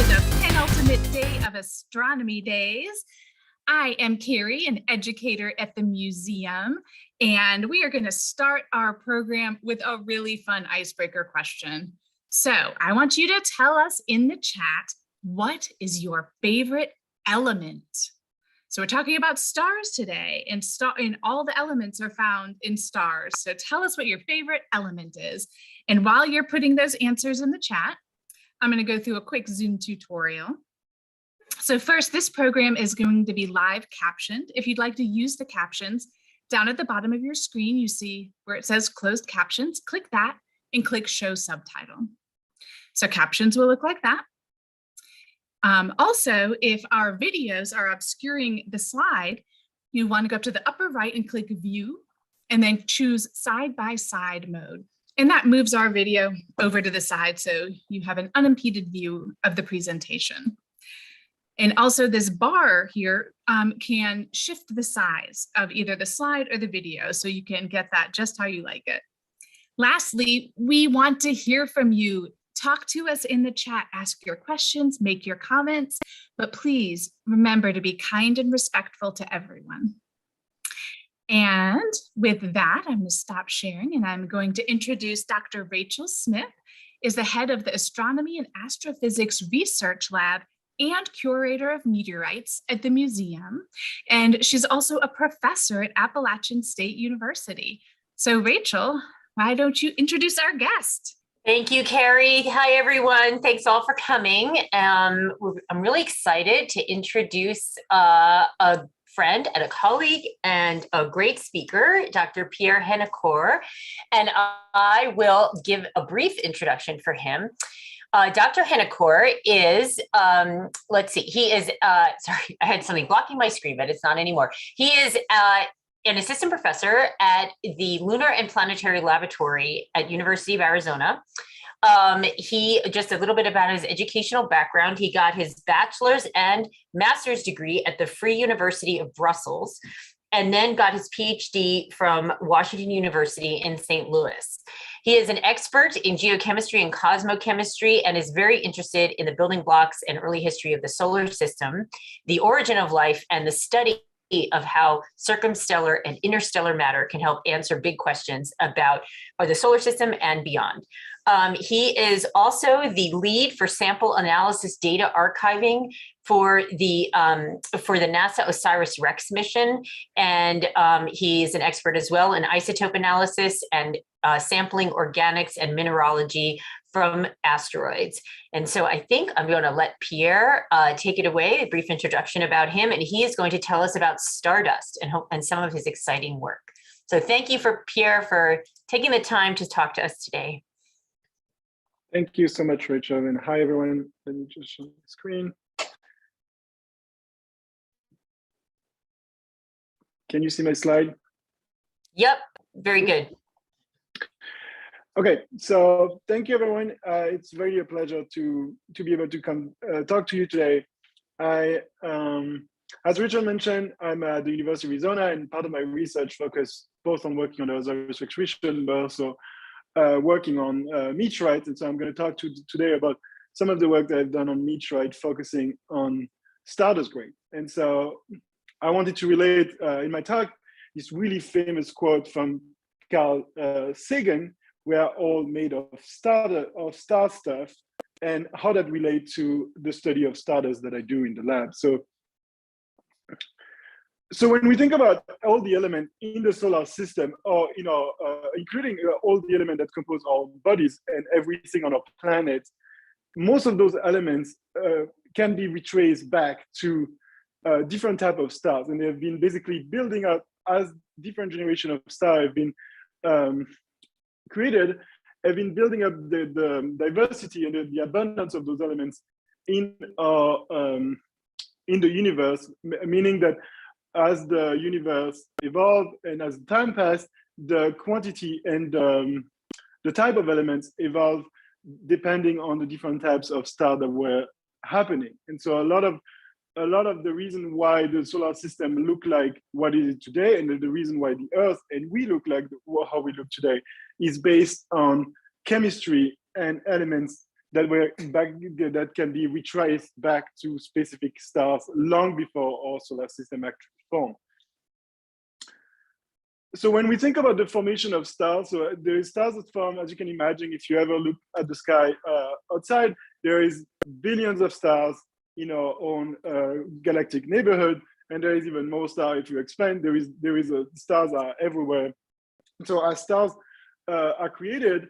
to the penultimate day of astronomy days. I am Carrie, an educator at the museum, and we are going to start our program with a really fun icebreaker question. So I want you to tell us in the chat, what is your favorite element? So we're talking about stars today, and all the elements are found in stars. So tell us what your favorite element is. And while you're putting those answers in the chat, I'm going to go through a quick Zoom tutorial. So first, this program is going to be live captioned. If you'd like to use the captions, down at the bottom of your screen, you see where it says closed captions. Click that and click show subtitle. So captions will look like that. Also, if our videos are obscuring the slide, you want to go up to the upper right and click view, and then choose side-by-side mode. And that moves our video over to the side so you have an unimpeded view of the presentation. And also this bar here can shift the size of either the slide or the video so you can get that just how you like it. Lastly, we want to hear from you. Talk to us in the chat, ask your questions, make your comments, but please remember to be kind and respectful to everyone. And with that, I'm going to stop sharing and I'm going to introduce Dr. Rachel Smith, is the head of the Astronomy and Astrophysics Research Lab and curator of meteorites at the museum. And she's also a professor at Appalachian State University. So Rachel, why don't you introduce our guest? Thank you, Carrie. Hi, everyone. Thanks all for coming. I'm really excited to introduce a friend and a colleague and a great speaker, Dr. Pierre Hennecourt, and I will give a brief introduction for him. Dr. Hennecourt is, let's see, he is, sorry, I had something blocking my screen, but it's not anymore. He is an assistant professor at the Lunar and Planetary Laboratory at University of Arizona. He, just a little bit about his educational background, he got his bachelor's and master's degree at the Free University of Brussels, and then got his PhD from Washington University in St. Louis. He is an expert in geochemistry and cosmochemistry and is very interested in the building blocks and early history of the solar system, the origin of life, and the study of how circumstellar and interstellar matter can help answer big questions about the solar system and beyond. He is also the lead for sample analysis data archiving for the NASA OSIRIS-REx mission, and he's an expert as well in isotope analysis and sampling organics and mineralogy from asteroids. And so I think I'm going to let Pierre take it away, a brief introduction about him, and he is going to tell us about Stardust and some of his exciting work. So thank you for Pierre for taking the time to talk to us today. Thank you so much, Rachel, and hi everyone. Let me just show the screen. Can you see my slide? Yep, very good. Okay, so thank you everyone. It's really a pleasure to be able to come talk to you today. As Rachel mentioned, I'm at the University of Arizona, and part of my research focus both on working on the OSIRIS-REx mission, but also working on meteorites. And so I'm going to talk today about some of the work that I've done on meteorite, focusing on Stardust grain. And so I wanted to relate in my talk this really famous quote from Carl Sagan: "We are all made of star stuff," and how that relates to the study of stardust that I do in the lab. So when we think about all the elements in the solar system, or including all the elements that compose our bodies and everything on our planet, most of those elements can be retraced back to different type of stars, and they've been basically building up as different generations of stars have been created, have been building up the diversity and the abundance of those elements in the universe, meaning that as the universe evolved and as time passed, the quantity and the type of elements evolved depending on the different types of stars that were happening. And so a lot of the reason why the solar system look like what it is today, and the reason why the Earth and we look like how we look today, is based on chemistry and elements that can be retraced back to specific stars long before our solar system actually formed. So when we think about the formation of stars, so the stars that form, as you can imagine, if you ever look at the sky outside, there is billions of stars in our own galactic neighborhood, and there is even more stars. If you expand, stars are everywhere. So as stars are created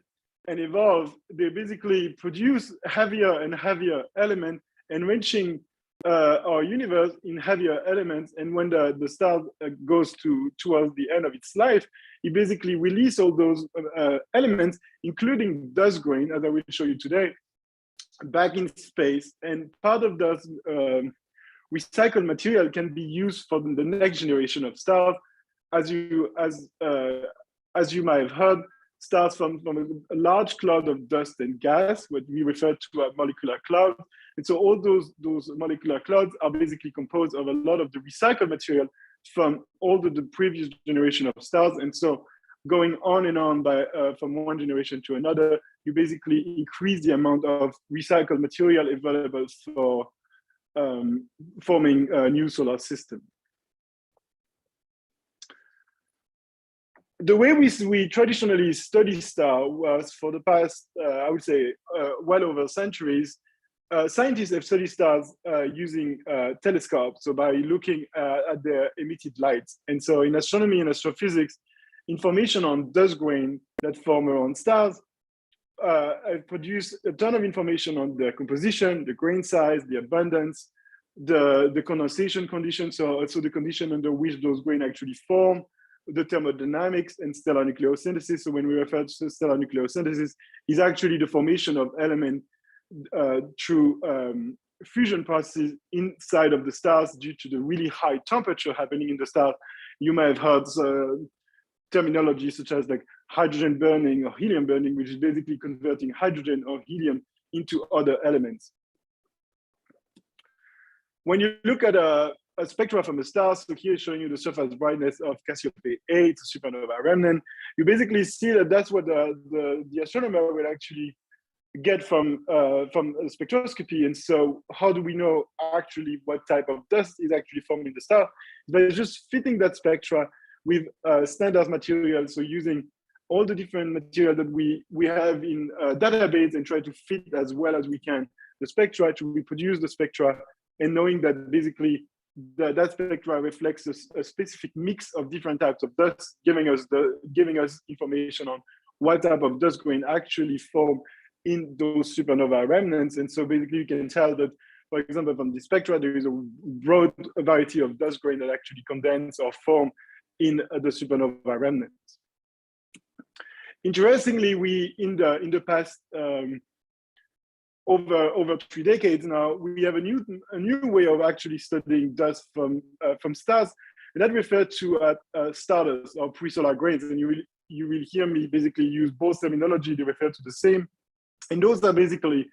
and evolve, they basically produce heavier and heavier elements, enriching our universe in heavier elements. And when the star goes towards the end of its life, it basically releases all those elements, including dust grain, as I will show you today, back in space. And part of those recycled material can be used for the next generation of stars. As you might have heard, stars from a large cloud of dust and gas, what we refer to as molecular clouds. And so all those molecular clouds are basically composed of a lot of the recycled material from all the previous generation of stars. And so going on and on from one generation to another, you basically increase the amount of recycled material available for forming a new solar system. The way we traditionally study stars was for the past, I would say, well over centuries. Scientists have studied stars using telescopes, so by looking at their emitted lights. And so in astronomy and astrophysics, information on dust grain that form around stars produce a ton of information on their composition, the grain size, the abundance, the condensation conditions, so also the condition under which those grain actually form, the thermodynamics, and stellar nucleosynthesis. So when we refer to stellar nucleosynthesis, is actually the formation of elements through fusion processes inside of the stars due to the really high temperature happening in the stars. You may have heard terminology such as like hydrogen burning or helium burning, which is basically converting hydrogen or helium into other elements. When you look at a spectra from the stars, so here showing you the surface brightness of Cassiopeia A, it's a supernova remnant, you basically see that that's what the astronomer will actually get from spectroscopy. And so how do we know actually what type of dust is actually forming the star? By just fitting that spectra with standard material, so using all the different material that we have in a database and try to fit as well as we can the spectra to reproduce the spectra, and knowing that basically that spectra reflects a specific mix of different types of dust, giving us information on what type of dust grain actually form in those supernova remnants. And so basically you can tell that, for example, from the spectra, there is a broad variety of dust grain that actually condense or form in the supernova remnants. Interestingly, we in the past over 3 decades now, we have a new way of actually studying dust from stars, and that referred to stardust or pre-solar grains. And you will hear me basically use both terminology. They refer to the same, and those are basically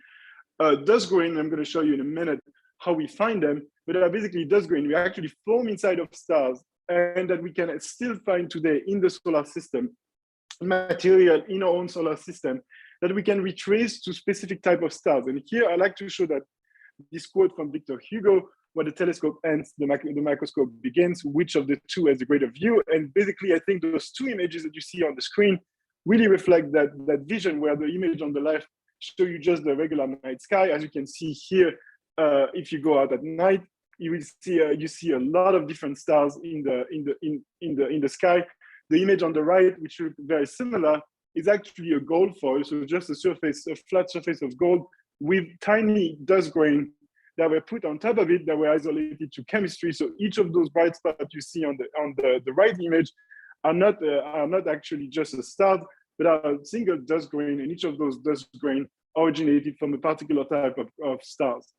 dust grain. I'm going to show you in a minute how we find them, but they are basically dust grain we actually form inside of stars, and that we can still find today in the solar system, material in our own solar system, that we can retrace to specific type of stars. And here I like to show that this quote from Victor Hugo, where the telescope ends, the microscope begins, which of the two has a greater view? And basically, I think those two images that you see on the screen really reflect that vision, where the image on the left show you just the regular night sky. As you can see here, if you go out at night, you will see you see a lot of different stars in the sky. The image on the right, which looks very similar, is actually a gold foil, so just a flat surface of gold with tiny dust grain that were put on top of it that were isolated to chemistry. So each of those bright spots you see on the right image are not actually just a star, but are a single dust grain, and each of those dust grain originated from a particular type of stars.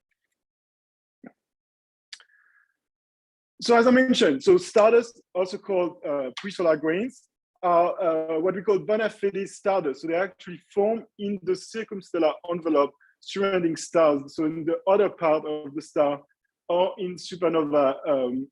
So as I mentioned, so stardust, also called pre-solar grains, are what we call bona fide stardust. So they actually form in the circumstellar envelope surrounding stars. So in the other part of the star, or in supernova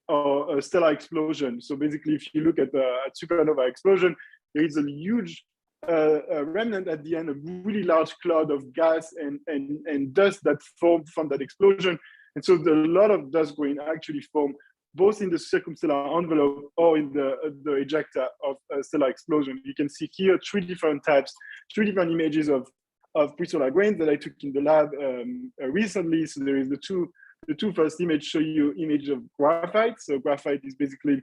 or a stellar explosion. So basically, if you look at the supernova explosion, there is a huge a remnant at the end, a really large cloud of gas and dust that formed from that explosion. And so a lot of dust grain actually formed both in the circumstellar envelope or in the ejecta of a stellar explosion. You can see here three different images of pre-solar grains that I took in the lab recently. So there is the two first image show you image of graphite. So graphite is basically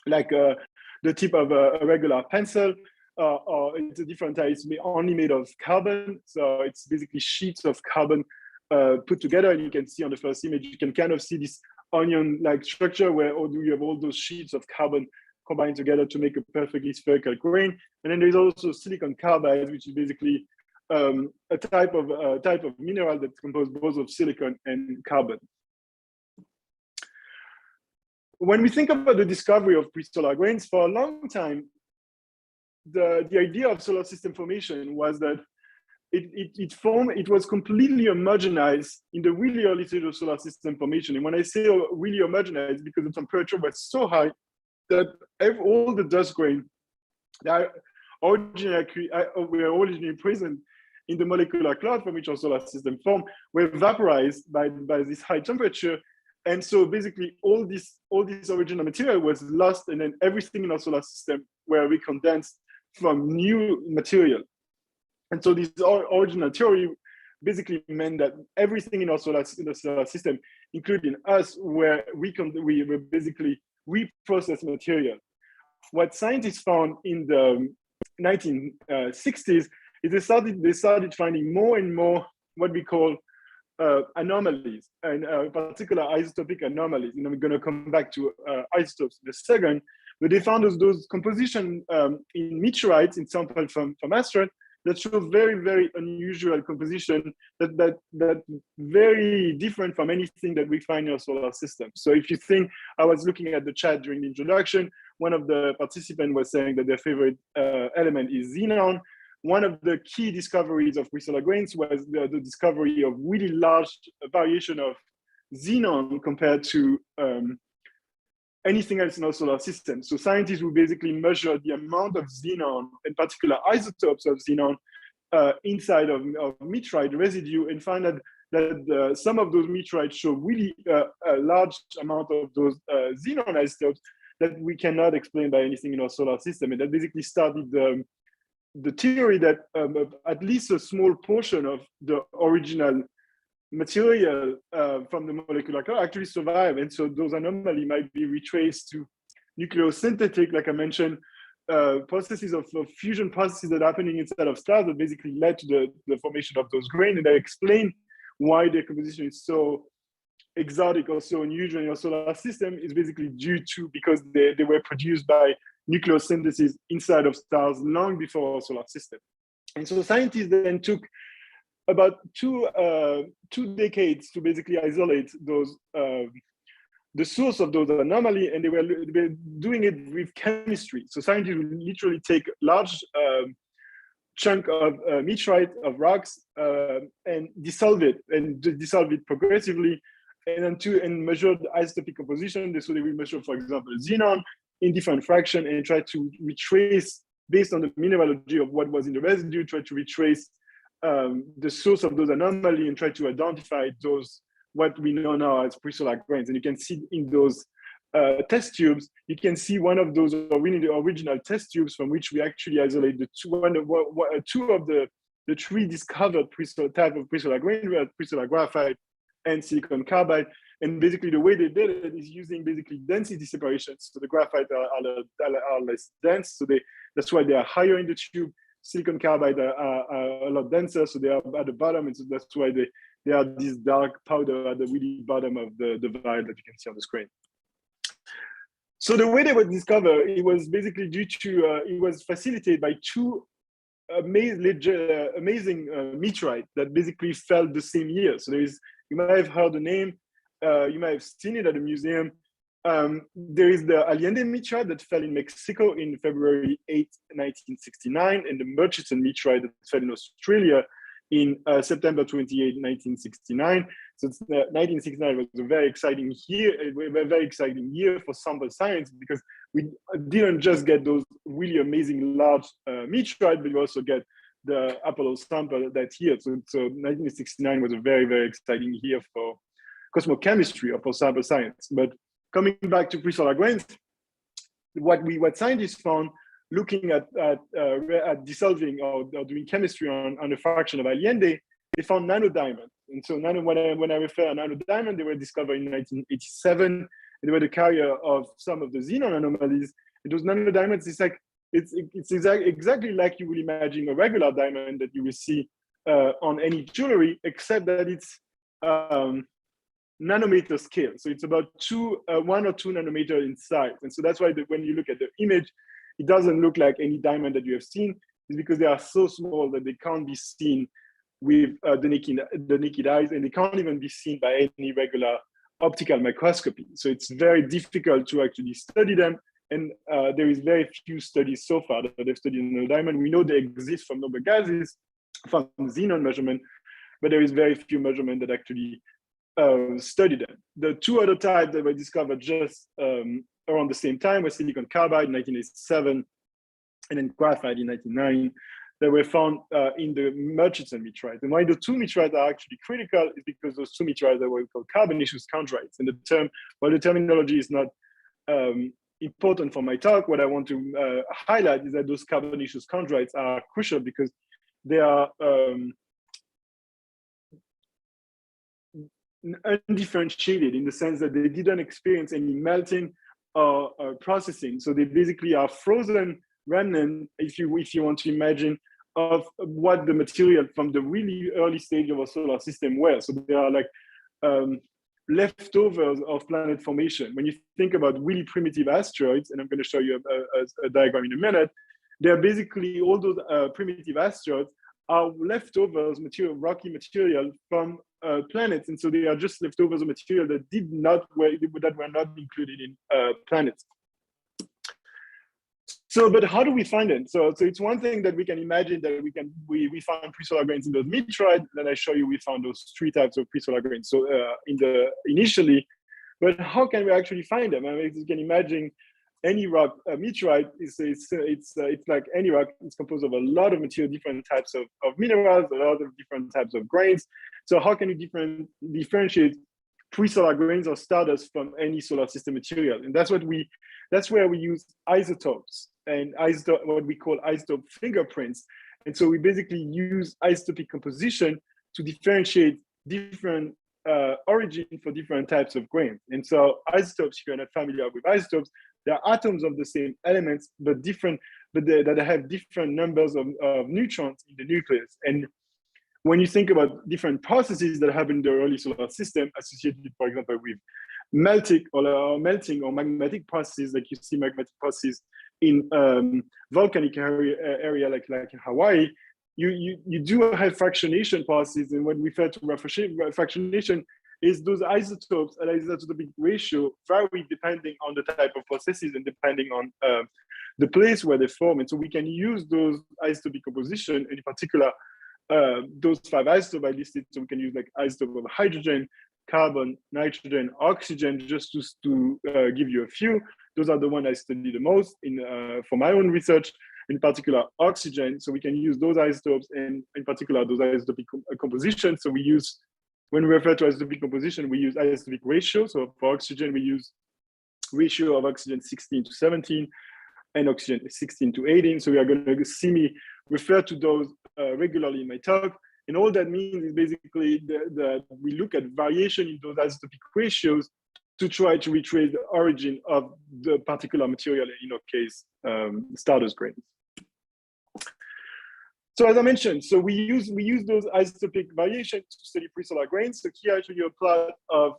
like the tip of a regular pencil, or it's a different type. It's only made of carbon. So it's basically sheets of carbon put together. And you can see on the first image, you can kind of see this onion-like structure where you have all those sheets of carbon combined together to make a perfectly spherical grain. And then there's also silicon carbide, which is basically a type of mineral that's composed both of silicon and carbon. When we think about the discovery of pre-solar grains, for a long time, the idea of solar system formation was that it was completely homogenized in the really early stage of solar system formation. And when I say really homogenized, because the temperature was so high that all the dust grain that were originally present in the molecular cloud from which our solar system formed were vaporized by this high temperature. And so basically all this original material was lost, and then everything in our solar system were recondensed from new material. And so this original theory basically meant that everything in the solar system, including us, we were basically reprocessed material. What scientists found in the 1960s is they started finding more and more what we call anomalies, and particular isotopic anomalies. And I'm going to come back to isotopes in a second. But they found those composition in meteorites in sample from asteroids that show very, very unusual composition that very different from anything that we find in our solar system. So if you think, I was looking at the chat during the introduction, one of the participants was saying that their favorite element is xenon. One of the key discoveries of pre-solar grains was the discovery of really large variation of xenon compared to anything else in our solar system. So scientists will basically measure the amount of xenon, in particular isotopes of xenon, inside of meteorite residue, and find that some of those meteorites show really a large amount of those xenon isotopes that we cannot explain by anything in our solar system. And that basically started the theory that at least a small portion of the original material from the molecular cloud actually survive. And so those anomalies might be retraced to nucleosynthetic, like I mentioned, processes of fusion processes that are happening inside of stars that basically led to the formation of those grains. And they explain why their composition is so exotic or so unusual in our solar system is basically due to because they were produced by nucleosynthesis inside of stars long before our solar system. And so scientists then took about two decades to basically isolate those the source of those anomalies, and they were doing it with chemistry. So scientists would literally take large chunk of meteorite, of rocks, and dissolve it progressively, and measure the isotopic composition. So they will measure, for example, xenon in different fraction and try to retrace, based on the mineralogy of what was in the residue, try to retrace the source of those anomalies and try to identify those, what we know now as pre-solar grains. And you can see in those test tubes, you can see one of those original test tubes from which we actually isolate the two of the three discovered type of pre-solar grain, pre-solar graphite and silicon carbide. And basically the way they did it is using basically density separations. So the graphite are less dense, so that's why they are higher in the tube. Silicon carbide are a lot denser, so they are at the bottom, and so that's why they are this dark powder at the really bottom of the vial that you can see on the screen. So the way they were discovered, it was basically due to, it was facilitated by two amazing meteorite that basically fell the same year. So you might have heard the name, you might have seen it at the museum. There is the Allende meteorite that fell in Mexico in February 8, 1969, and the Murchison meteorite that fell in Australia in September 28, 1969. So 1969 was a very exciting year for sample science, because we didn't just get those really amazing large meteorites, but we also get the Apollo sample that year. So 1969 was a very, very exciting year for cosmochemistry or for sample science. But coming back to pre-solar grains, what scientists found looking at dissolving or doing chemistry on a fraction of Allende, they found nanodiamonds. And so when I refer to nanodiamond, they were discovered in 1987. And they were the carrier of some of the xenon anomalies. And those nanodiamonds, it's exactly like you would imagine a regular diamond that you will see on any jewelry, except that it's nanometer scale. So it's about 1 or 2 nanometer in size. And so that's why when you look at the image, it doesn't look like any diamond that you have seen. It's because they are so small that they can't be seen with the naked eyes, and they can't even be seen by any regular optical microscopy. So it's very difficult to actually study them. And there is very few studies so far that they've studied nanodiamond. We know they exist from noble gases, from xenon measurement, but there is very few measurements that actually study them. The 2 other types that were discovered just around the same time were silicon carbide in 1987, and then graphite in 1999, that were found in the Murchison meteorite. And why the 2 meteorites are actually critical is because those 2 meteorites are what we call carbonaceous chondrites. And while the terminology is not important for my talk, what I want to highlight is that those carbonaceous chondrites are crucial because they are undifferentiated in the sense that they didn't experience any melting or processing. So they basically are frozen remnant, if you want to imagine, of what the material from the really early stage of our solar system were. So they are like leftovers of planet formation. When you think about really primitive asteroids, and I'm going to show you a diagram in a minute, they're basically all those primitive asteroids are leftovers rocky material from planets, and so they are just leftovers of material that were not included in planets. So, but how do we find them? So it's one thing that we can imagine that we find pre-solar grains in those meteorites. Then I show you we found those 3 types of pre-solar grains. So initially, but how can we actually find them? I mean, you can imagine any rock meteorite it's like any rock. It's composed of a lot of material, different types of minerals, a lot of different types of grains. So how can you differentiate pre-solar grains or stardust from any solar system material? And that's where we use isotopes and what we call isotope fingerprints. And so we basically use isotopic composition to differentiate different origin for different types of grains. And so isotopes, if you're not familiar with isotopes, they're atoms of the same elements, but that have different numbers of neutrons in the nucleus. And when you think about different processes that happen in the early solar system associated, for example, with melting or magmatic processes, like you see magmatic processes in volcanic area like in Hawaii, you do have fractionation processes. And when we refer to fractionation, is those isotopes and isotopic ratio vary depending on the type of processes and depending on the place where they form. And so we can use those isotopic composition, and in particular, those 5 isotopes I listed. So we can use like isotope of hydrogen, carbon, nitrogen, oxygen, just to give you a few. Those are the ones I study the most for my own research, in particular oxygen. So we can use those isotopes, and in particular those isotopic compositions. So we use, when we refer to isotopic composition, we use isotopic ratio. So for oxygen, we use ratio of oxygen 16 to 17 and oxygen 16 to 18. So we are going to see me refer to those regularly in my talk. And all that means is basically that we look at variation in those isotopic ratios to try to retrace the origin of the particular material, in our case, Stardust grains. So as I mentioned, so we use those isotopic variations to study pre-solar grains. So here I show you a plot of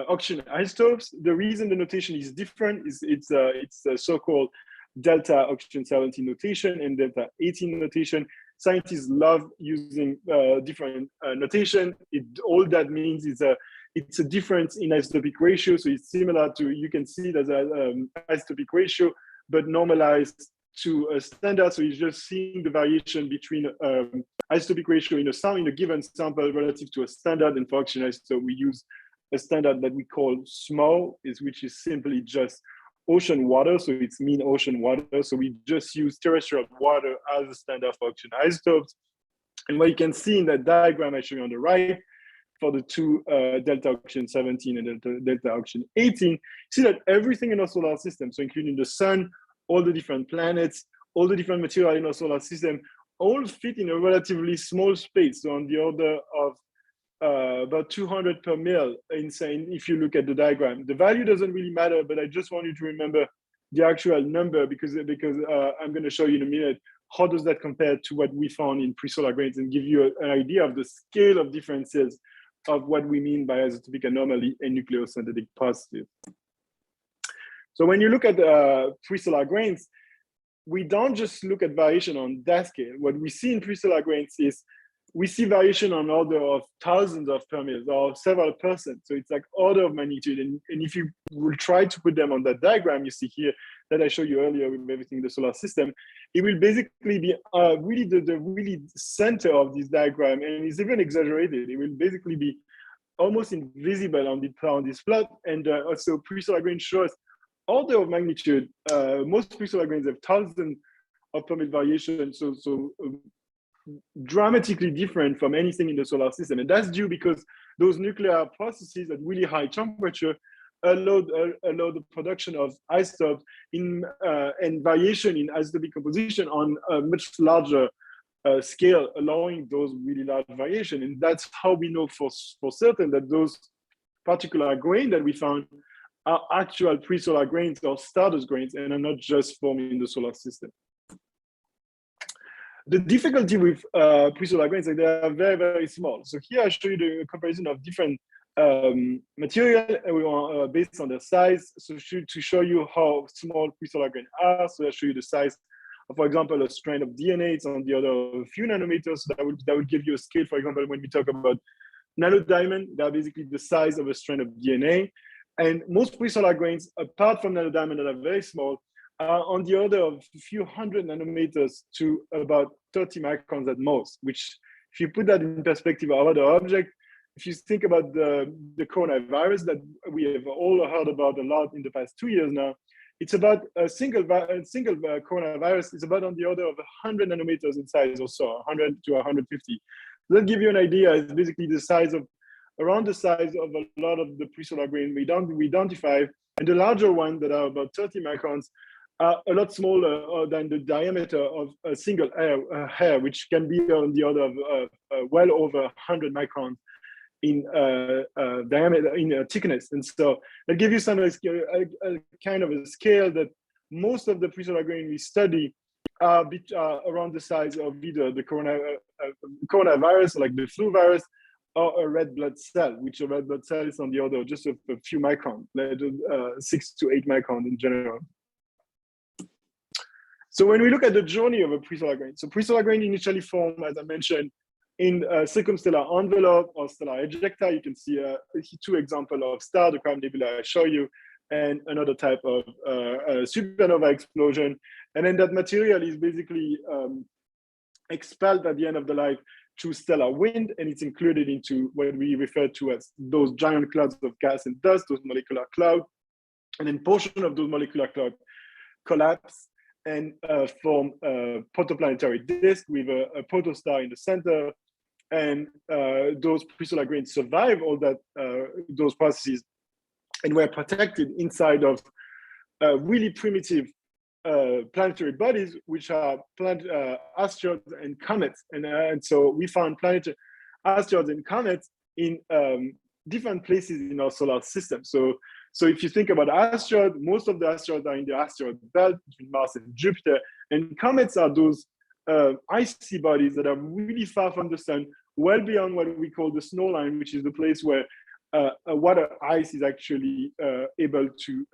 oxygen isotopes. The reason the notation is different is it's a so-called delta oxygen 17 notation and delta 18 notation. Scientists love using different notation. All that means is it's a difference in isotopic ratio. So it's similar to, you can see it as an isotopic ratio, but normalized to a standard. So you're just seeing the variation between isotopic ratio in a given sample relative to a standard. And for oxygen isotope, we use a standard that we call SMO, which is simply just ocean water. So it's mean ocean water. So we just use terrestrial water as a standard for oxygen isotopes. And what you can see in that diagram I show you on the right, for the two delta oxygen 17 and delta oxygen 18, see that everything in our solar system, so including the sun, all the different planets, all the different material in our solar system, all fit in a relatively small space. So on the order of about 200 per mil, insane, if you look at the diagram. The value doesn't really matter, but I just want you to remember the actual number because I'm going to show you in a minute how does that compare to what we found in pre-solar grains and give you an idea of the scale of differences of what we mean by isotopic anomaly and nucleosynthetic positive. So when you look at pre-solar grains, we don't just look at variation on that scale. What we see in pre-solar grains is we see variation on order of thousands of per mil or several percent. So it's like order of magnitude. And if you will try to put them on that diagram you see here that I showed you earlier with everything in the solar system, it will basically be really the really center of this diagram. And it's even exaggerated. It will basically be almost invisible on this plot. And also pre-solar grains show us order of magnitude. Most pre-solar grains have thousands of per mil variation. So dramatically different from anything in the solar system. And that's due because those nuclear processes at really high temperature allow the production of isotopes and variation in isotopic composition on a much larger scale, allowing those really large variation. And that's how we know for certain that those particular grains that we found are actual pre-solar grains or Stardust grains and are not just forming in the solar system. The difficulty with pre-solar grains is that they are very, very small. So here I show you the comparison of different material based on their size. So to show you how small pre-solar grains are, so I show you the size of, for example, a strand of DNA. It's on the order of a few nanometers. So that would give you a scale. For example, when we talk about nanodiamond, they're basically the size of a strand of DNA. And most pre-solar grains, apart from nanodiamond that are very small, on the order of a few hundred nanometers to about 30 microns at most, which if you put that in perspective of other objects, if you think about the coronavirus that we have all heard about a lot in the past 2 years now, it's about a single coronavirus is about on the order of 100 nanometers in size or so, 100 to 150. That give you an idea. It's basically the size of, around the size of a lot of the pre-solar grain we identify, and the larger one that are about 30 microns are a lot smaller than the diameter of a single hair, which can be on the order of well over 100 microns in diameter, in thickness. And so that gives you some kind of a scale that most of the pre-solar grain we study are around the size of either the coronavirus, like the flu virus, or a red blood cell, which a red blood cell is on the order of just a few microns, 6 to 8 microns in general. So when we look at the journey of a pre-solar grain, so pre-solar grain initially form, as I mentioned, in circumstellar envelope or stellar ejecta. You can see two examples of star, the Crab Nebula I show you, and another type of supernova explosion. And then that material is basically expelled at the end of the life through stellar wind, and it's included into what we refer to as those giant clouds of gas and dust, those molecular clouds. And then portion of those molecular clouds collapse and form a protoplanetary disk with a protostar in the center. And those pre-solar grains survive all that those processes and were protected inside of really primitive planetary bodies, which are asteroids and comets. And so we found planetary asteroids and comets in different places in our solar system. So if you think about asteroids, most of the asteroids are in the asteroid belt between Mars and Jupiter. And comets are those icy bodies that are really far from the sun, well beyond what we call the snow line, which is the place where water ice is actually able to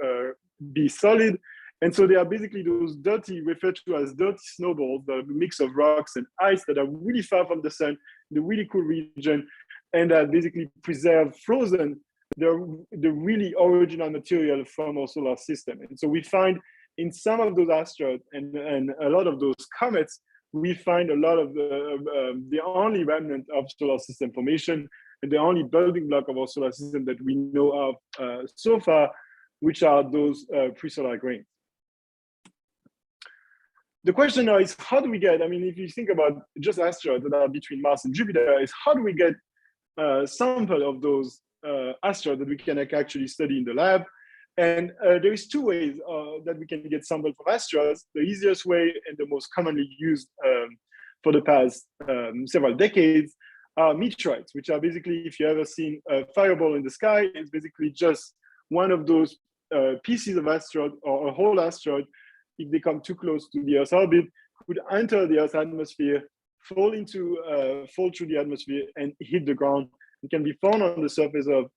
be solid. And so they are basically those dirty, referred to as dirty snowballs, the mix of rocks and ice that are really far from the sun, the really cool region, and that basically preserve frozen the really original material from our solar system. And so we find in some of those asteroids and a lot of those comets, we find a lot of the only remnant of solar system formation and the only building block of our solar system that we know of so far, which are those pre-solar grains. The question now is, how do we get, I mean, if you think about just asteroids that are between Mars and Jupiter, is how do we get a sample of those asteroids that we can actually study in the lab? And there is two ways that we can get samples from asteroids. The easiest way and the most commonly used for the past several decades are meteorites, which are basically, if you ever seen a fireball in the sky, it's basically just one of those pieces of asteroid or a whole asteroid. If they come too close to the Earth's orbit, could enter the Earth's atmosphere, fall through the atmosphere and hit the ground. It can be found on the surface of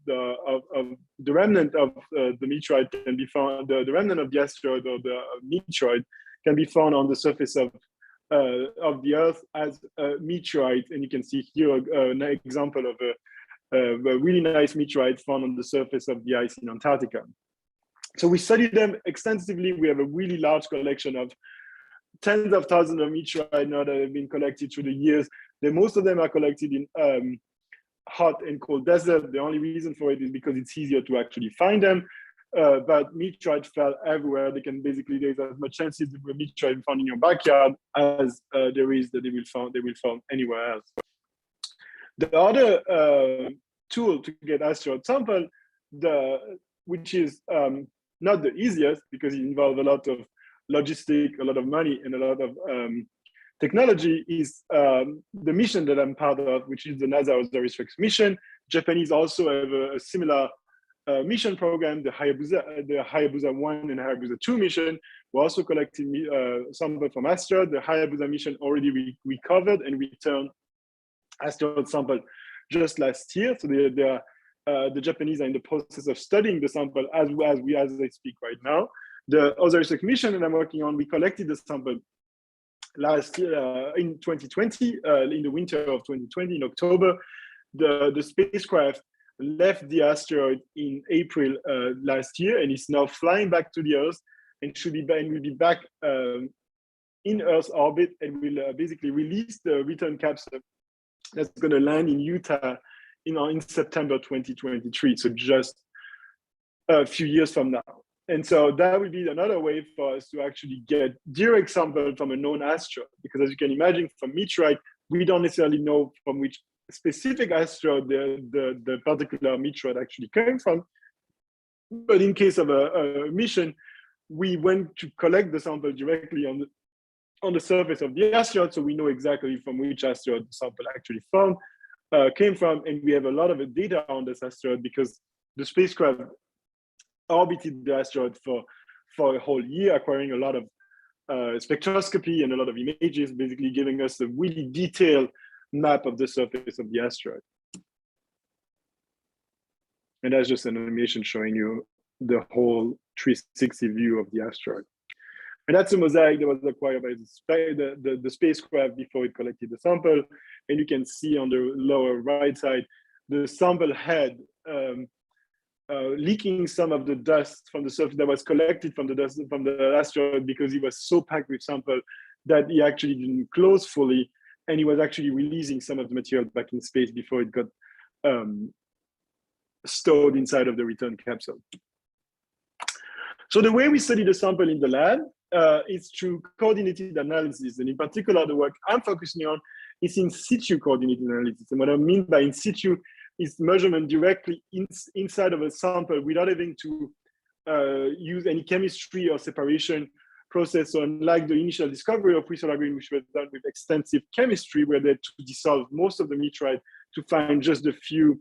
the remnant of the meteorite can be found, the remnant of the asteroid or the meteorite can be found on the surface of the Earth as a meteorite. And you can see here an example of a really nice meteorite found on the surface of the ice in Antarctica. So we studied them extensively. We have a really large collection of tens of thousands of meteorites now that have been collected through the years. Most of them are collected in hot and cold desert. The only reason for it is because it's easier to actually find them. But meteorites fell everywhere. There's as much chances of a meteorite found in your backyard as there is that they will found anywhere else. The other tool to get asteroid sample, which is not the easiest because it involves a lot of logistics, a lot of money, and a lot of technology, is the mission that I'm part of, which is the NASA Osiris-Rex mission. Japanese also have a similar mission program, the Hayabusa 1 and Hayabusa 2 mission. We're also collecting samples from asteroids. The Hayabusa mission already recovered and returned asteroid sample just last year. So the Japanese are in the process of studying the sample as I speak right now. The Osiris-Rex mission that I'm working on, we collected the sample last year in 2020, in the winter of 2020, in October. The spacecraft left the asteroid in April last year and is now flying back to the Earth and will be back in Earth's orbit and will basically release the return capsule that's going to land in Utah in September 2023, so just a few years from now. And so that would be another way for us to actually get direct sample from a known asteroid, because as you can imagine, from meteorite, we don't necessarily know from which specific asteroid the particular meteorite actually came from. But in case of a mission, we went to collect the sample directly on the surface of the asteroid, so we know exactly from which asteroid the sample actually came from, and we have a lot of data on this asteroid because the spacecraft orbited the asteroid for a whole year, acquiring a lot of spectroscopy and a lot of images, basically giving us a really detailed map of the surface of the asteroid. And that's just an animation showing you the whole 360 view of the asteroid. And that's a mosaic that was acquired by the spacecraft before it collected the sample. And you can see on the lower right side, the sample head leaking some of the dust from the surface that was collected from the asteroid because it was so packed with sample that he actually didn't close fully. And he was actually releasing some of the material back in space before it got stored inside of the return capsule. So the way we study the sample in the lab is through coordinated analysis. And in particular, the work I'm focusing on is in situ coordinated analysis. And what I mean by in situ is measurement directly inside of a sample without having to use any chemistry or separation process. So unlike the initial discovery of pre-solar grain, which was done with extensive chemistry, where they had to dissolve most of the meteorite to find just a few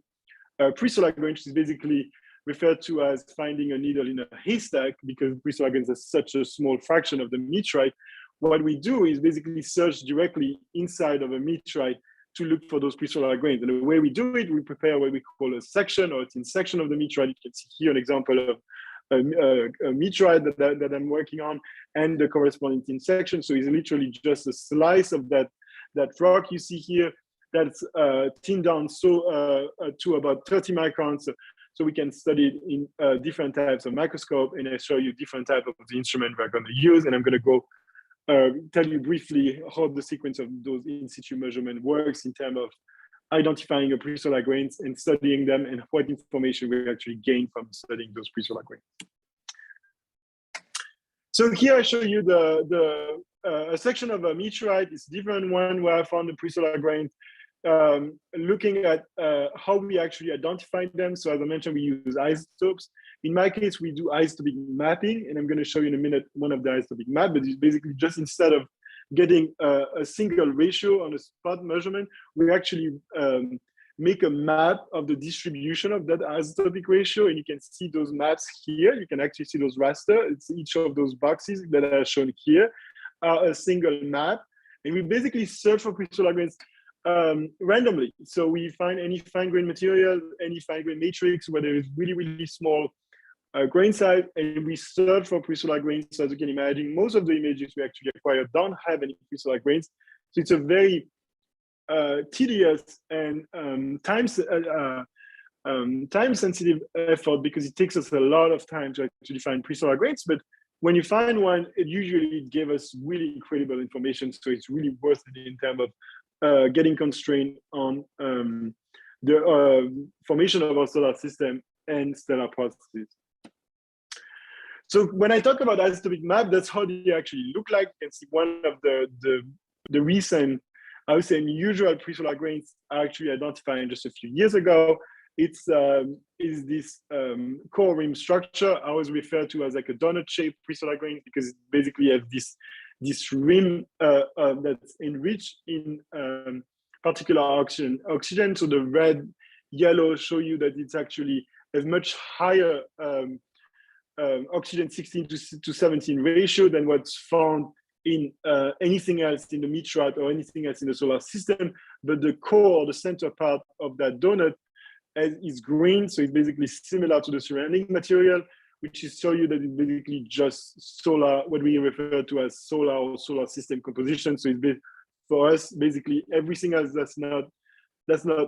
pre-solar grains, which is basically referred to as finding a needle in a haystack, because pre-solar grains are such a small fraction of the meteorite. What we do is basically search directly inside of a meteorite to look for those pre-solar grains. And the way we do it, we prepare what we call a section or a thin section of the meteorite. You can see here an example of a meteorite that I'm working on and the corresponding thin section. So it's literally just a slice of that rock you see here that's thinned down to about 30 microns. So we can study it in different types of microscope, and I show you different type of the instrument we're going to use, and I'm going to go tell you briefly how the sequence of those in situ measurement works in terms of identifying a pre-solar grains and studying them, and what information we actually gain from studying those pre-solar grains. So here I show you a section of a meteorite. It's a different one where I found the pre-solar grains, looking at how we actually identify them. So as I mentioned, we use isotopes. In my case, we do isotopic mapping, and I'm going to show you in a minute one of the isotopic map, but it's basically just instead of getting a single ratio on a spot measurement, we actually make a map of the distribution of that isotopic ratio, and you can see those maps here. You can actually see those raster. It's each of those boxes that are shown here are a single map, and we basically search for pre-solar grains randomly. So we find any fine-grained material, any fine-grained matrix where there is really, really small grain size, and we search for pre-solar grains. So as you can imagine, most of the images we actually acquire don't have any pre-solar grains. So it's a very tedious and time-sensitive effort, because it takes us a lot of time to actually find pre-solar grains. But when you find one, it usually gives us really incredible information. So it's really worth it in terms of getting constrained on the formation of our solar system and stellar processes. So when I talk about isotopic map, that's how they actually look like. You can see one of the recent, I would say, unusual pre-solar grains actually identified just a few years ago. It's is this core rim structure. I always refer to as like a donut-shaped pre-solar grain, because it basically has this rim that's enriched in particular oxygen. So the red, yellow show you that it's actually a much higher oxygen 16 to 17 ratio than what's found in anything else in the meteorite or anything else in the solar system. But the core, the center part of that donut is green, so it's basically similar to the surrounding material, which is show you that it's basically just solar, what we refer to as solar or solar system composition. So it's for us, basically everything else that's not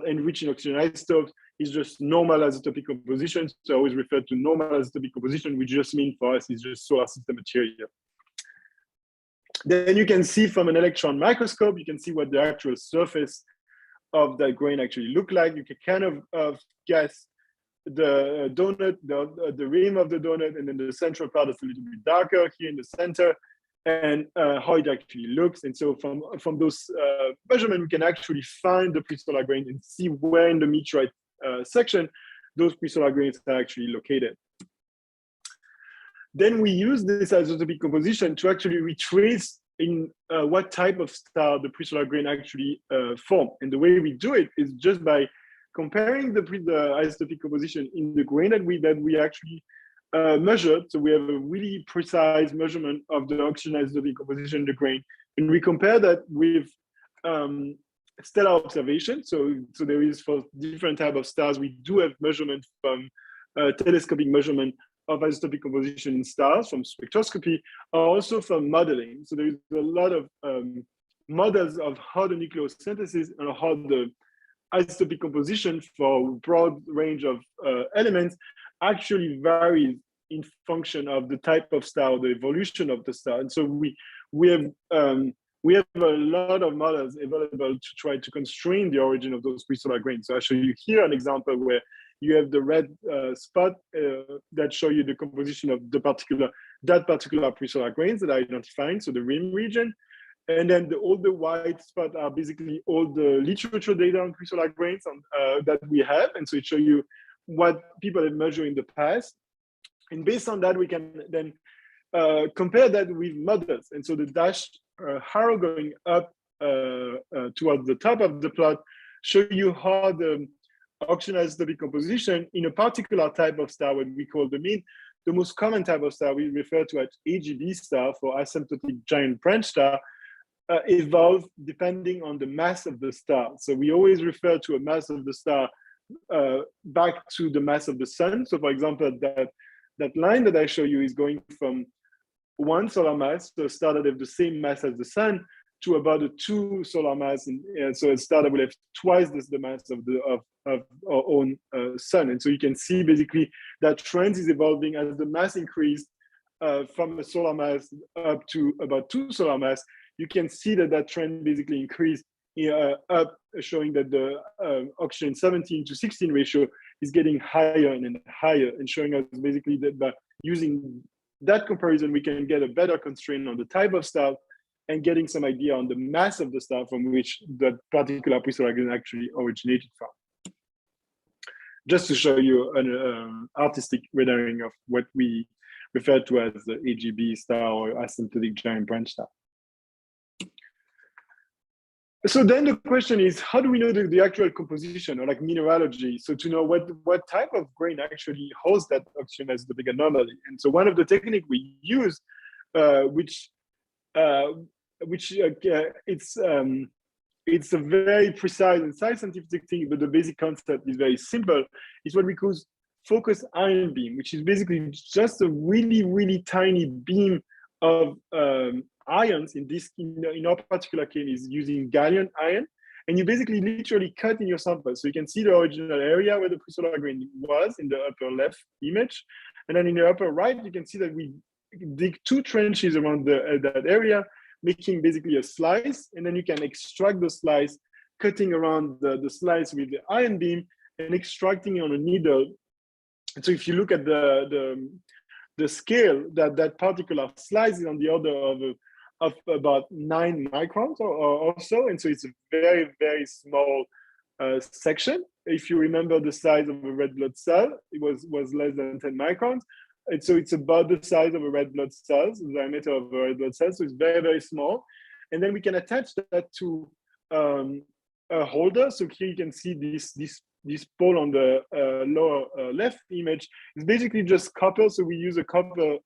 enriched in oxygen isotopes is just normal isotopic composition. So I always refer to normal isotopic composition, which just means for us is just solar system material. Then you can see from an electron microscope, you can see what the actual surface of that grain actually look like. You can kind of guess the donut, the rim of the donut, and then the central part is a little bit darker here in the center, and how it actually looks. And so from those measurements, we can actually find the pre-solar grains and see where in the meteorite section those pre-solar grains are actually located. Then we use this isotopic composition to actually retrace in what type of star the pre-solar grain actually form. And the way we do it is just by comparing the isotopic composition in the grain that we actually measured. So we have a really precise measurement of the oxygen isotopic composition in the grain, and we compare that with stellar observation. So there is, for different type of stars, we do have measurement from telescopic measurement of isotopic composition in stars from spectroscopy, also from modeling. So there is a lot of models of how the nucleosynthesis and how the isotopic composition for a broad range of elements actually varies in function of the type of star, the evolution of the star. And so we have a lot of models available to try to constrain the origin of those pre-solar grains. So I'll show you here an example where you have the red spot that show you the composition of that particular pre-solar grains that are identifying, so the rim region. And then all the white spots are basically all the literature data on pre-solar grains that we have. And so it shows you what people have measured in the past. And based on that, we can then compare that with models. And so the dashed arrow going up towards the top of the plot show you how the oxygen isotopic composition in a particular type of star, what we call the most common type of star we refer to as AGB star, for asymptotic giant branch star, evolve depending on the mass of the star. So we always refer to a mass of the star back to the mass of the sun. So for example, that line that I show you is going from one solar mass, so a star that have the same mass as the sun, to about a 2 solar mass, and so a star that will have twice the mass of our own sun. And so you can see basically that trend is evolving as the mass increased from a solar mass up to about 2 solar mass. You can see that that trend basically increased up, showing that the oxygen 17:16 ratio is getting higher and higher, and showing us basically that by using that comparison, we can get a better constraint on the type of star and getting some idea on the mass of the star from which that particular presolar grain actually originated from. Just to show you an artistic rendering of what we refer to as the AGB star or asymptotic giant branch star. So then the question is, how do we know the actual composition, or like mineralogy? So to know what type of grain actually holds that oxygen as the big anomaly. And so one of the techniques we use, it's a very precise and scientific thing, but the basic concept is very simple. It's what we call focused ion beam, which is basically just a really, really tiny beam of ions. In our particular case is using gallium ion, and you basically literally cut in your sample. So you can see the original area where the presolar grain was in the upper left image, and then in the upper right you can see that we dig 2 trenches around that area, making basically a slice, and then you can extract the slice, cutting around the slice with the ion beam and extracting on a needle. And so if you look at the scale, that particular slice is on the order of about 9 microns or so, and so it's a very, very small section. If you remember the size of a red blood cell, it was less than 10 microns. And so it's about the size of a red blood cell, the diameter of a red blood cell, so it's very, very small. And then we can attach that to a holder. So here you can see this pole on the lower left image is basically just copper. So we use a copper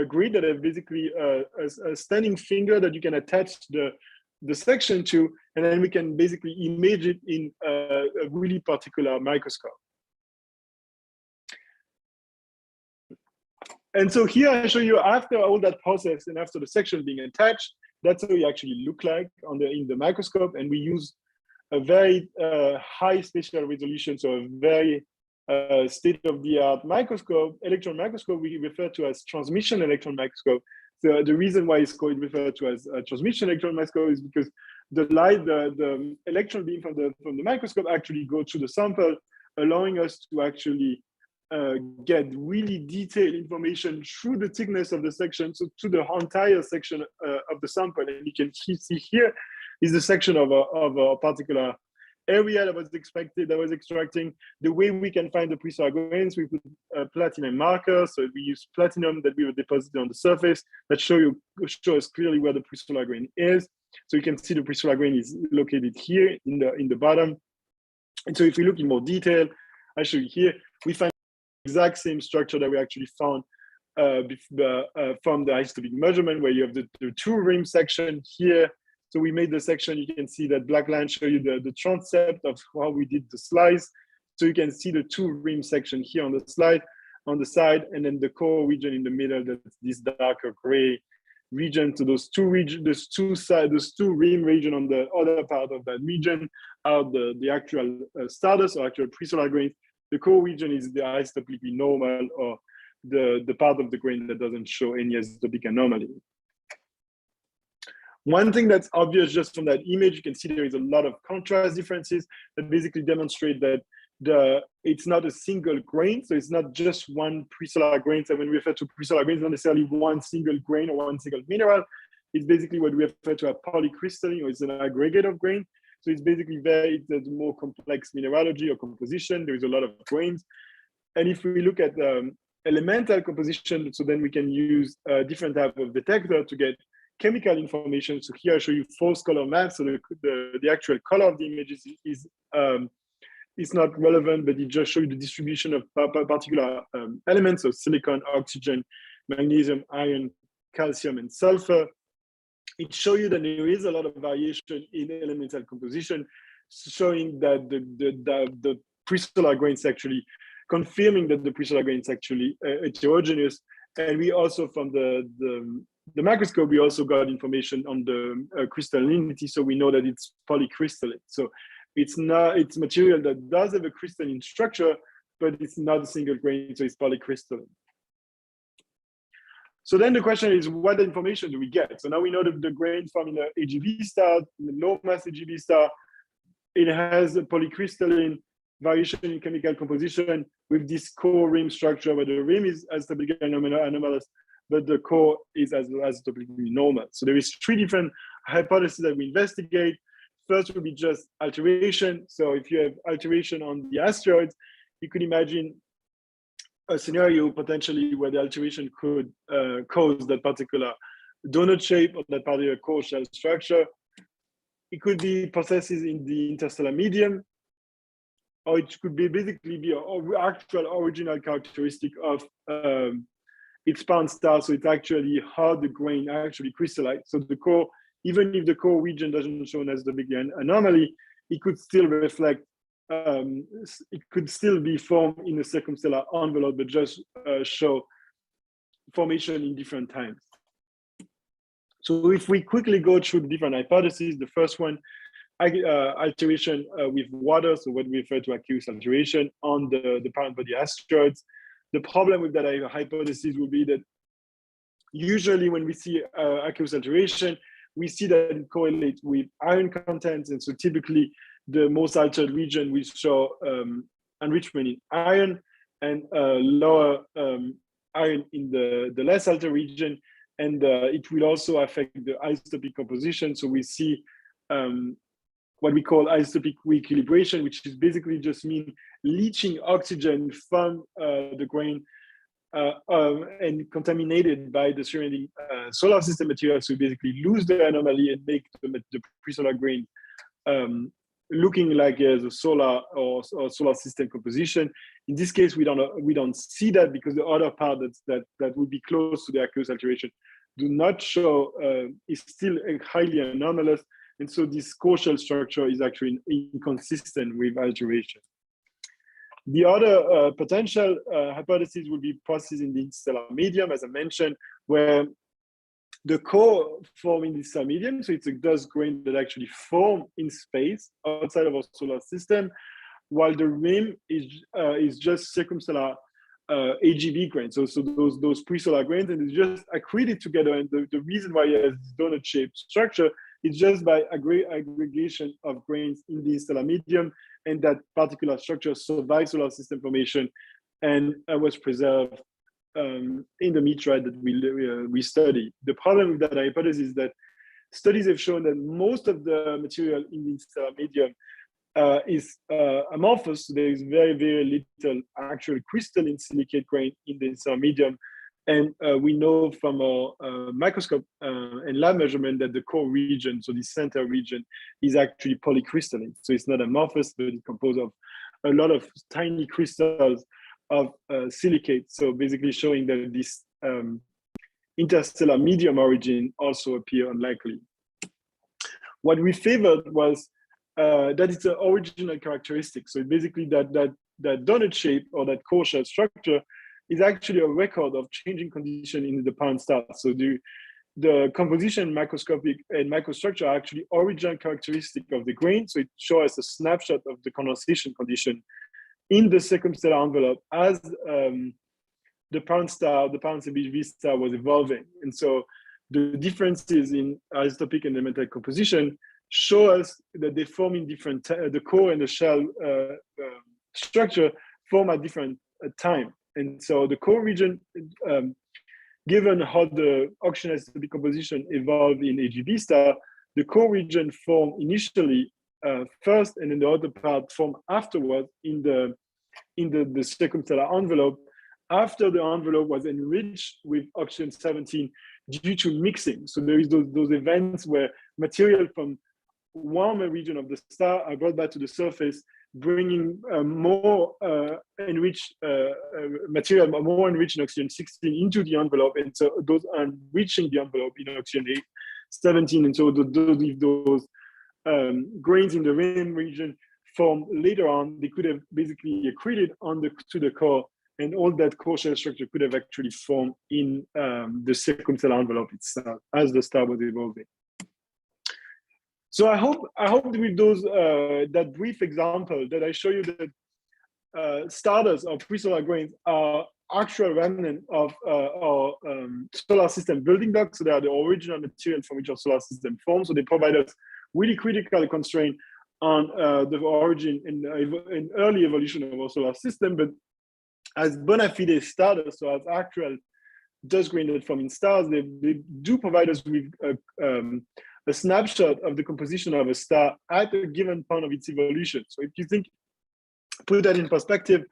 grid that has basically a standing finger that you can attach the section to, and then we can basically image it in a really particular microscope. And so here I show you after all that process and after the section being attached, that's how it actually look like in the microscope. And we use a very high spatial resolution, so a very state-of-the-art microscope, electron microscope, we refer to as transmission electron microscope. So the reason why it's referred to as a transmission electron microscope is because the light, the electron beam from the microscope actually go to the sample, allowing us to actually get really detailed information through the thickness of the section, so to the entire section of the sample. And you can see here is the section of a particular area that was extracting. The way we can find the presolar grains, we put platinum markers. So we use platinum that we will deposit on the surface that show us clearly where the presolar grain is. So you can see the presolar grain is located here in the bottom. And so if we look in more detail, I show you here, we find the exact same structure that we actually found from the isotopic measurement, where you have the 2 rim section here. So we made the section, you can see that black line show you the transept of how we did the slice. So you can see the 2 rim section here on the slide, on the side, and then the core region in the middle, that's this darker gray region. So those 2 rim region on the other part of that region are the actual stardust or actual presolar grains. The core region is the isotopically normal, or the part of the grain that doesn't show any isotopic anomaly. One thing that's obvious just from that image, you can see there is a lot of contrast differences that basically demonstrate that it's not a single grain. So it's not just one presolar grain. So when we refer to presolar grains, not necessarily one single grain or one single mineral. It's basically what we refer to as polycrystalline, or it's an aggregate of grain. So it's basically it's a more complex mineralogy or composition. There is a lot of grains. And if we look at elemental composition, so then we can use a different type of detector to get chemical information. So here I show you false color map. So the actual color of the images is not relevant, but it just shows you the distribution of particular elements, so silicon, oxygen, magnesium, iron, calcium, and sulfur. It shows you that there is a lot of variation in elemental composition, showing that the presolar grains actually confirming that the presolar grain is actually heterogeneous. And we also, from the microscope, we also got information on the crystallinity, so we know that it's polycrystalline. So It's material that does have a crystalline structure, but it's not a single grain, so it's polycrystalline. So then the question is, what information do we get? So now we know that the grain formed in the AGV star, in the low mass AGV star, it has a polycrystalline variation in chemical composition with this core rim structure, where the rim is isotopically anomalous, but the core is isotopically normal. So there is 3 different hypotheses that we investigate. First would be just alteration. So if you have alteration on the asteroids, you could imagine a scenario potentially where the alteration could cause that particular donut shape or that particular core shell structure. It could be processes in the interstellar medium, or it could be basically be an actual original characteristic of its parent star. So it's actually how the grain actually crystallized. So the core, even if the core region doesn't show as the big anomaly, it could still reflect, it could still be formed in a circumstellar envelope, but just show formation in different times. So if we quickly go through the different hypotheses, the first one, alteration with water, so what we refer to aqueous alteration on the parent body asteroids. The problem with that hypothesis will be that usually when we see aqueous alteration, we see that it correlates with iron contents, and so typically the most altered region will show enrichment in iron, and lower iron in the less altered region, and it will also affect the isotopic composition. So we see what we call isotopic re-equilibration, which is basically just mean leaching oxygen from the grain and contaminated by the surrounding solar system material. So we basically lose the anomaly and make the pre-solar grain looking like as a solar or solar system composition. In this case, we don't see that, because the other part that would be close to the aqueous alteration do not show, is still highly anomalous. And so this core shell structure is actually inconsistent with alteration. The other potential hypothesis would be processes in the interstellar medium, as I mentioned, where the core form in the interstellar medium, so it's a dust grain that actually form in space outside of our solar system, while the rim is just circumstellar AGV grains. So those pre-solar grains, and it's just accreted together. And the reason why it has this donut-shaped structure is just by aggregation of grains in the interstellar medium, and that particular structure survived solar system formation and was preserved in the meteorite that we study. The problem with that hypothesis is that studies have shown that most of the material in the interstellar medium is amorphous. So there is very, very little actual crystalline silicate grain in the interstellar medium. And we know from our microscope and lab measurement that the core region, so the center region, is actually polycrystalline. So it's not amorphous, but it's composed of a lot of tiny crystals of silicate. So basically showing that this interstellar medium origin also appear unlikely. What we favored was that it's an original characteristic. So basically that donut shape, or that core shell structure, is actually a record of changing condition in the parent star. So the composition, microscopic and microstructure are actually original characteristic of the grain. So it shows us a snapshot of the condensation condition in the circumstellar envelope as the parent star, the parent AGV star, was evolving. And so the differences in isotopic and elemental composition show us that they form in different, the core and the shell structure form at different time. And so the core region, given how the oxygen isotopic composition evolved in AGV star, the core region formed initially first, and then the other part formed afterwards in the circumstellar envelope, after the envelope was enriched with oxygen 17 due to mixing. So there is those events where material from warmer region of the star are brought back to the surface, bringing more enriched material, more enriched in oxygen 16 into the envelope, and so those are enriching the envelope in oxygen 17, and so those grains in the rim region formed later on. They could have basically accreted to the core, and all that core shell structure could have actually formed in the circumstellar envelope itself as the star was evolving. So I hope with those that brief example that I show you that Stardust or pre-solar grains are actual remnant of our solar system building blocks. So they are the original material from which our solar system forms. So they provide us really critical constraint on the origin in early evolution of our solar system. But as bona fide stardust, so as actual dust grain that form in stars, they do provide us with a snapshot of the composition of a star at a given point of its evolution. So if you put that in perspective,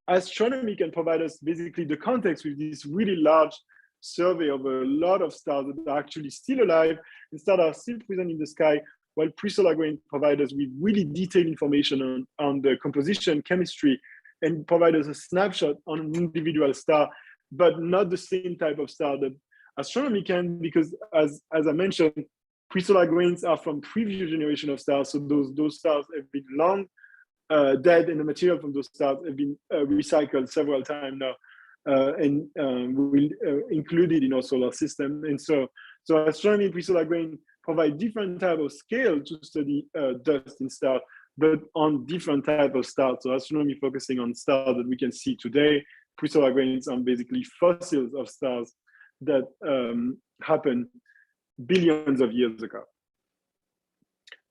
astronomy can provide us basically the context with this really large survey of a lot of stars that are actually still alive and stars are still present in the sky, while pre-solar grains provide us with really detailed information on the composition, chemistry, and provide us a snapshot on an individual star, but not the same type of star that astronomy can, because as I mentioned, pre-solar grains are from previous generation of stars. So those stars have been long dead, and the material from those stars have been recycled several times now, and we will include it in our solar system. And so astronomy pre-solar grain provide different type of scale to study dust in stars, but on different type of stars. So astronomy focusing on stars that we can see today, pre-solar grains on basically fossils of stars that happened billions of years ago.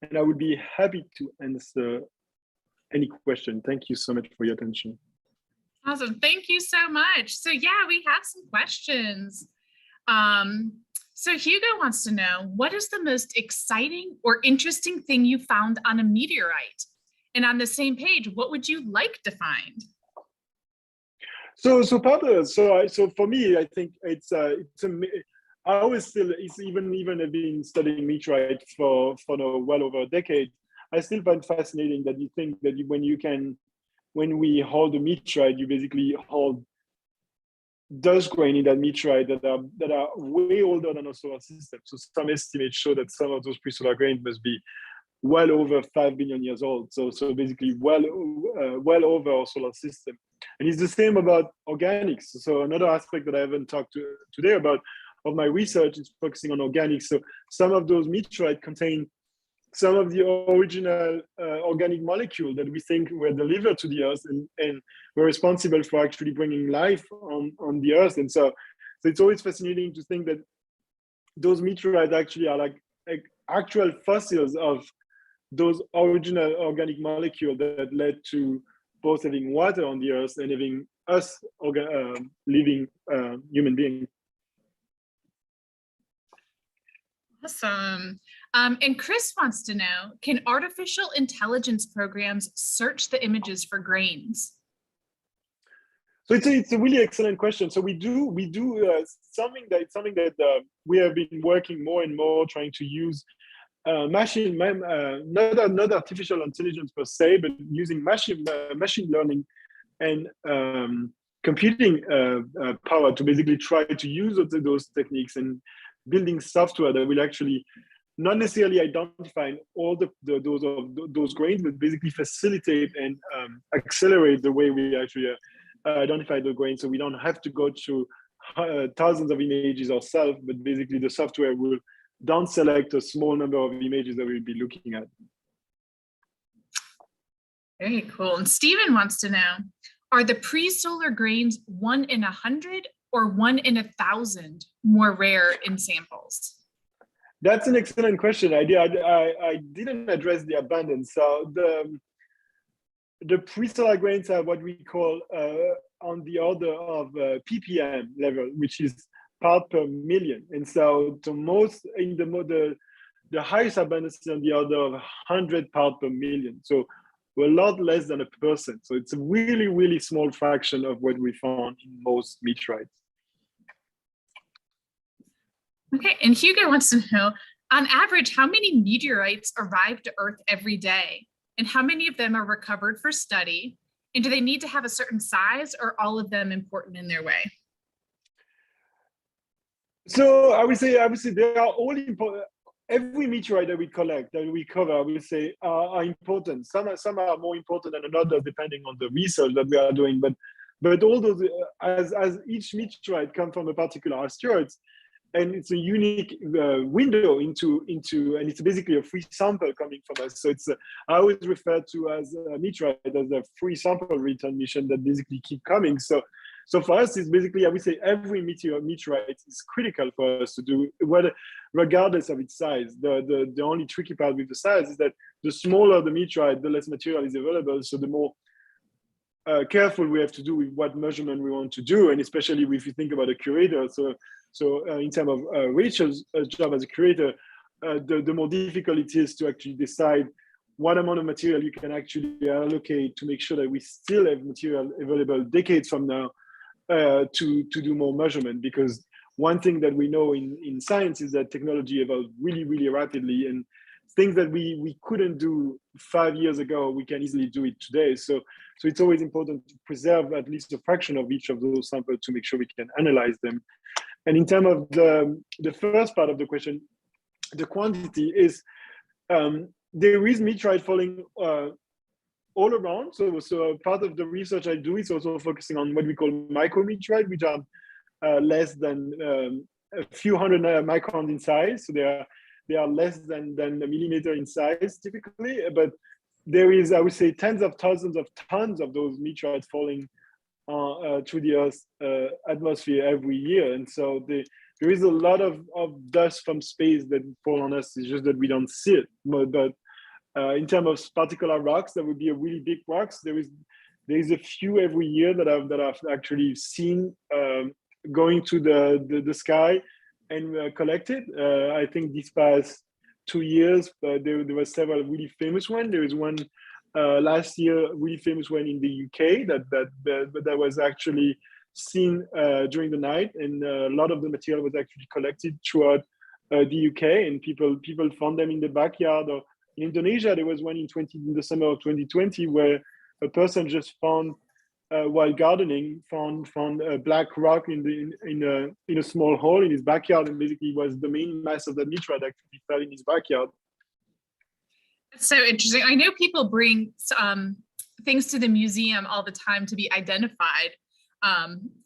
And I would be happy to answer any question. Thank you so much for your attention. Awesome. Thank you so much. So yeah, we have some questions. So Hugo wants to know, what is the most exciting or interesting thing you found on a meteorite? And on the same page, what would you like to find? So for me, I think I always still, even have been studying meteorite for well over a decade. I still find fascinating that you think that when we hold a meteorite, you basically hold dust grain in that meteorite that are way older than our solar system. So some estimates show that some of those pre-solar grains must be well over 5 billion years old. So basically well over our solar system. And it's the same about organics. So another aspect that I haven't talked today about of my research is focusing on organics. So some of those meteorites contain some of the original organic molecules that we think were delivered to the Earth and were responsible for actually bringing life on the Earth. And so it's always fascinating to think that those meteorites actually are like actual fossils of those original organic molecules that led to both having water on the Earth and having us living human beings. Awesome. And Chris wants to know, can artificial intelligence programs search the images for grains? So it's a really excellent question. So we do something that we have been working more and more trying to use not artificial intelligence per se, but using machine learning and computing power to basically try to use those techniques and building software that will actually not necessarily identify all those grains, but basically facilitate and accelerate the way we actually identify the grains. So we don't have to go through thousands of images ourselves, but basically the software will down select a small number of images that we'll be looking at. Very cool. And Stephen wants to know, are the pre-solar grains 1 in 100 or 1 in 1,000 more rare in samples? That's an excellent question. I didn't address the abundance. So the pre-solar grains are what we call on the order of ppm level, which is part per million. And so the highest abundance is on the order of 100 part per million. So we're a lot less than 1%. So it's a really, really small fraction of what we found in most meteorites. Okay, and Hugo wants to know, on average, how many meteorites arrive to Earth every day? And how many of them are recovered for study? And do they need to have a certain size, or all of them important in their way? So I would say they are all important. Every meteorite that we collect, that we cover, I would say are important. Some are more important than others, depending on the research that we are doing. But all those, as each meteorite comes from a particular asteroid, and it's a unique window into, and it's basically a free sample coming from us. So it's I always refer to as meteorite as a free sample return mission that basically keep coming. So for us, it's basically, I would say, every meteorite is critical for us to do, regardless of its size. The only tricky part with the size is that the smaller the meteorite, the less material is available. So the more careful we have to do with what measurement we want to do, and especially if you think about a curator. So in terms of Rachel's job as a curator, the more difficult it is to actually decide what amount of material you can actually allocate to make sure that we still have material available decades from now to do more measurement. Because one thing that we know in science is that technology evolves really, really rapidly, and things that we couldn't do 5 years ago, we can easily do it today. So it's always important to preserve at least a fraction of each of those samples to make sure we can analyze them. And in terms of the first part of the question, the quantity is, there is meteorite falling all around. So part of the research I do is also focusing on what we call micrometeorite, which are less than a few hundred microns in size. So they are less than a millimeter in size typically, but there is, I would say, tens of thousands of tons of those meteorites falling through the Earth's atmosphere every year. And so there is a lot of dust from space that fall on us. It's just that we don't see it. But in terms of particular rocks, that would be a really big rocks. There is a few every year that I've actually seen going to the sky and collected. I think these past 2 years, there were several really famous ones. There is one last year, really famous one in the UK that was actually seen during the night, and a lot of the material was actually collected throughout the UK, and people found them in the backyard. Or in Indonesia, there was one in the summer of 2020 where a person just found while gardening, found a black rock in a small hole in his backyard, and basically was the main mass of the meteorite actually fell in his backyard. It's so interesting. I know people bring things to the museum all the time to be identified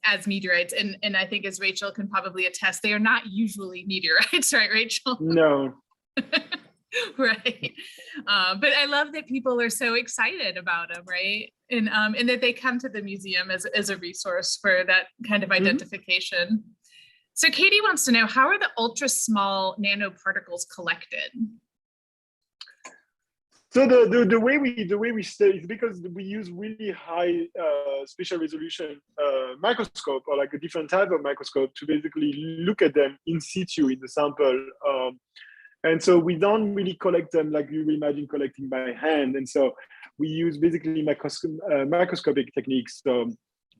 as meteorites, and I think, as Rachel can probably attest, they are not usually meteorites, right, Rachel? No. Right. But I love that people are so excited about them, right? And that they come to the museum as a resource for that kind of identification. Mm-hmm. So Katie wants to know, how are the ultra small nanoparticles collected? So the way we study is because we use really high spatial resolution microscope, or like a different type of microscope, to basically look at them in situ in the sample. And so we don't really collect them like you imagine collecting by hand. And so we use basically microscopic techniques. So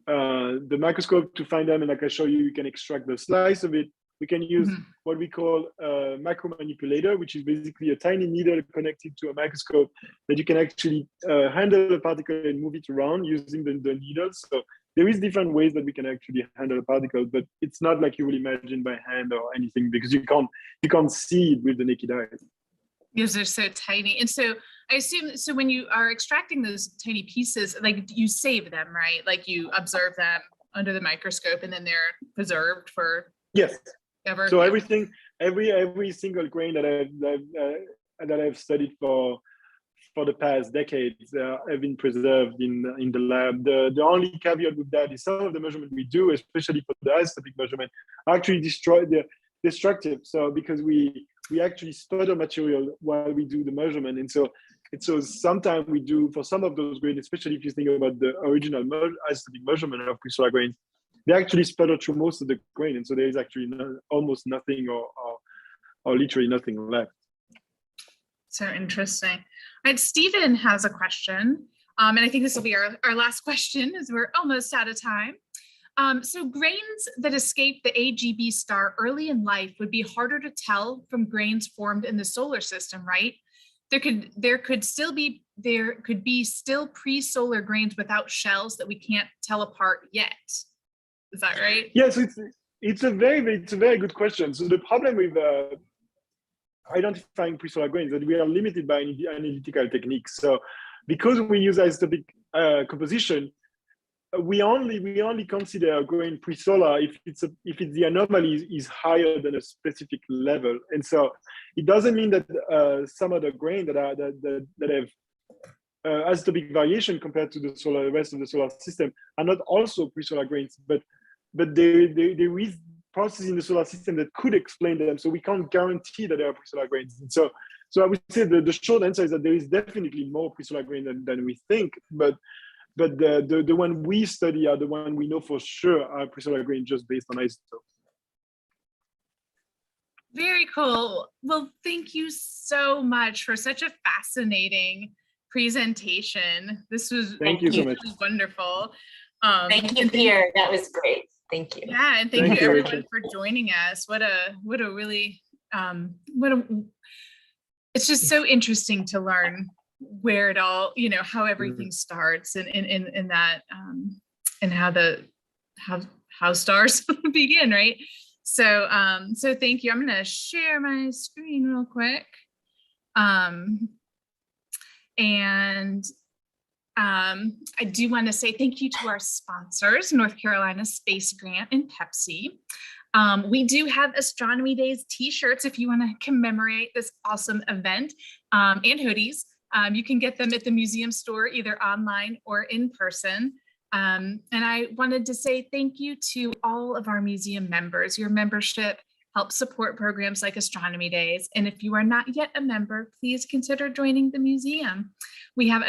the microscope to find them, and like I show you, you can extract the slice of it. We can use what we call a micromanipulator, which is basically a tiny needle connected to a microscope that you can actually handle a particle and move it around using the needles. So there is different ways that we can actually handle a particle, but it's not like you will imagine by hand or anything, because you can't see it with the naked eye. Because they're so tiny. And so I assume, so when you are extracting those tiny pieces, like you save them, right? Like you observe them under the microscope and then they're preserved for yes. ever. So everything, every single grain that I've studied for the past decades have been preserved in the lab. The only caveat with that is some of the measurement we do, especially for the isotopic measurement, are actually destructive. So because we actually sputter material while we do the measurement, and so sometimes we do, for some of those grains, especially if you think about the original isotopic measurement of crystalline grains, they actually sputter through most of the grain, and so there is actually almost nothing or literally nothing left. So interesting. All right, Stephen has a question, and I think this will be our last question, as we're almost out of time. So grains that escape the AGB star early in life would be harder to tell from grains formed in the solar system, right? There could be still pre-solar grains without shells that we can't tell apart yet. Is that right? Yes, it's a very good question. So the problem with identifying pre-solar grains is that we are limited by analytical techniques. So because we use isotopic composition, we only consider a grain pre-solar if the anomaly is higher than a specific level, and so it doesn't mean that some other grain that have isotopic variation compared to the rest of the solar system are not also pre-solar grains, but there is processes in the solar system that could explain them. So we can't guarantee that they are pre-solar grains. And so I would say the short answer is that there is definitely more pre-solar grain than we think, but the one we study are the one we know for sure are pre-solar grain just based on isotopes. Very cool. Well, thank you so much for such a fascinating presentation. This was Thank you so much. Wonderful. Thank you, Pierre. That was great. Thank you. Yeah, and thank you everyone for joining us. What a really it's just so interesting to learn where it all, how everything starts and in that and how stars begin, right? So thank you. I'm gonna share my screen real quick. I do want to say thank you to our sponsors, North Carolina Space Grant and Pepsi. We do have Astronomy Days t-shirts if you want to commemorate this awesome event, and hoodies. You can get them at the museum store, either online or in person. And I wanted to say thank you to all of our museum members. Your membership helps support programs like Astronomy Days. And if you are not yet a member, please consider joining the museum. We have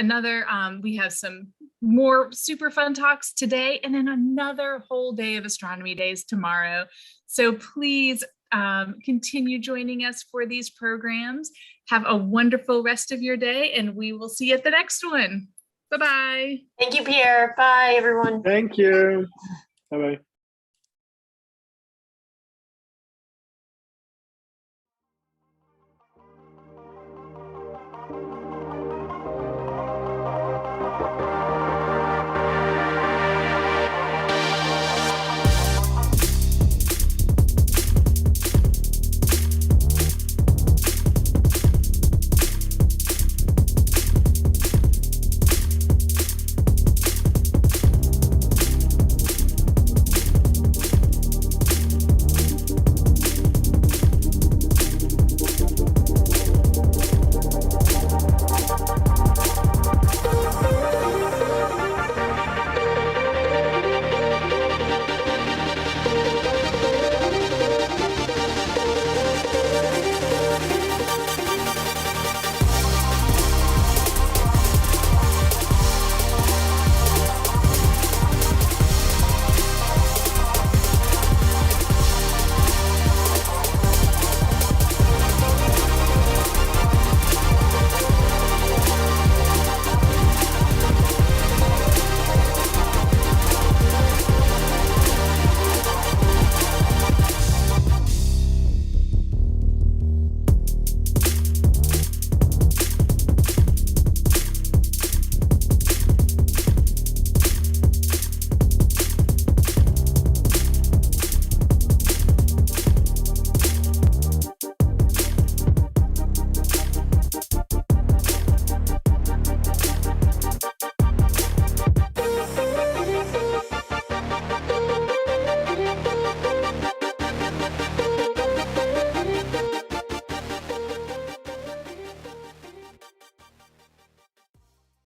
we have some more super fun talks today, and then another whole day of Astronomy Days tomorrow. So please continue joining us for these programs. Have a wonderful rest of your day, and we will see you at the next one. Bye-bye. Thank you, Pierre. Bye, everyone. Thank you. Bye-bye.